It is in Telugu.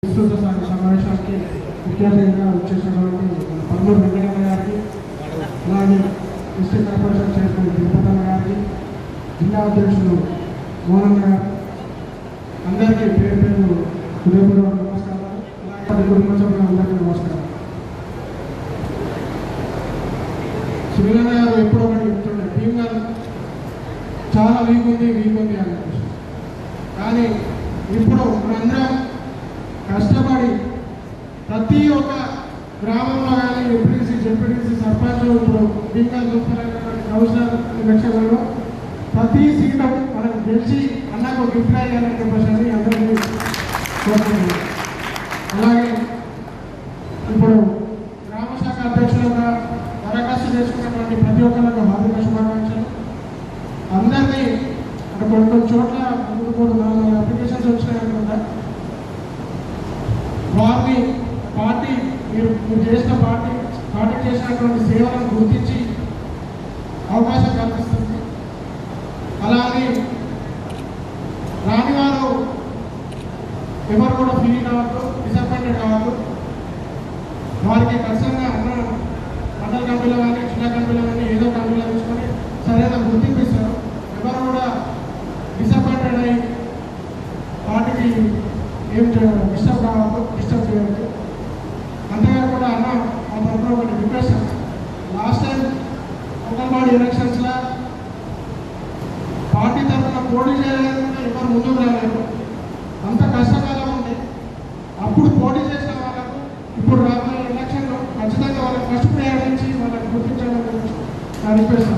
విస్తృత సమావేశానికి ముఖ్య అతిథిగా వచ్చేసినటువంటి పల్లూరు వెంకటన్న గారికి, అలాగే డిస్ట్రిక్ట్ కార్పొరేషన్ చైర్మన్ తిరుపతన్న గారికి, జిల్లా అధ్యక్షులు మోహన్ గారు, అందరికీ పేరు పేరు హృదయపూర్వక నమస్కారాలు. అలాగే కుటుంబ సభ్యులందరికీ నమస్కారం. శ్రీలన్న గారు ఎప్పుడో ఒకటి చెప్తుండే, టీం గారు చాలా వీక్ ఉంది అని, కానీ ఇప్పుడు మనందరం కష్టపడి ప్రతి ఒక్క గ్రామంలో కానీ ఎంపీటీసీ జెడ్పీటీసీ సర్పంచ్ ఇప్పుడు టీంగా చూస్తున్నటువంటి కౌన్సిలర్ ఎలక్షన్లలో ప్రతి సీటు మనం గెలిచి అన్నకు గిఫ్ట్ అయ్యాలని చెప్పేసి అందరికీ కోరుకుంటున్నాం. అలాగే ఇప్పుడు గ్రామ శాఖ అధ్యక్షులుగా దరఖాస్తు చేసుకున్నటువంటి ప్రతి ఒక్కరికి హార్దిక శుభాకాంక్షలు. అందరినీ అంటే కొన్ని చోట్ల 3-4 అప్లికేషన్స్ వచ్చినాయనుకుంటా. వారిని పార్టీ మీరు చేసిన పార్టీ చేసినటువంటి సేవలను గుర్తించి అవకాశం కల్పిస్తుంది. అలాగే రాని వారు ఎవరు కూడా ఫీల్ కావద్దు, డిసప్పాయింటెడ్ కావద్దు. వారికి ఖచ్చితంగా మండల కమిటీలో కానీ జిల్లా కమిటీలో కానీ ఏదో కమిటీలో తీసుకొని సరైన గుర్తింపు ఇస్తారు. ఎవరు కూడా డిసప్పాయింటెడ్ అయ్యి వాటికి ఏం డిస్టర్బ్ కావద్దు, డిస్టర్బ్ చేయవద్దు. అంతేకాకుండా అన్న మా తరఫున ఒకటి రిక్వెస్ట్, లాస్ట్ టైం అంగన్వాడీ ఎలక్షన్స్లో పార్టీ తరఫున పోటీ చేయాలంటే ఎవరు ముందుకు రాలేదు. అంత కష్టకాలం ఉంది. అప్పుడు పోటీ చేసిన వాళ్ళకు ఇప్పుడు రాబోయే ఎలక్షన్లో ఖచ్చితంగా వాళ్ళకి ఫస్ట్ ప్రయాణించి వాళ్ళకి గుర్తించడం రిక్వెస్ట్.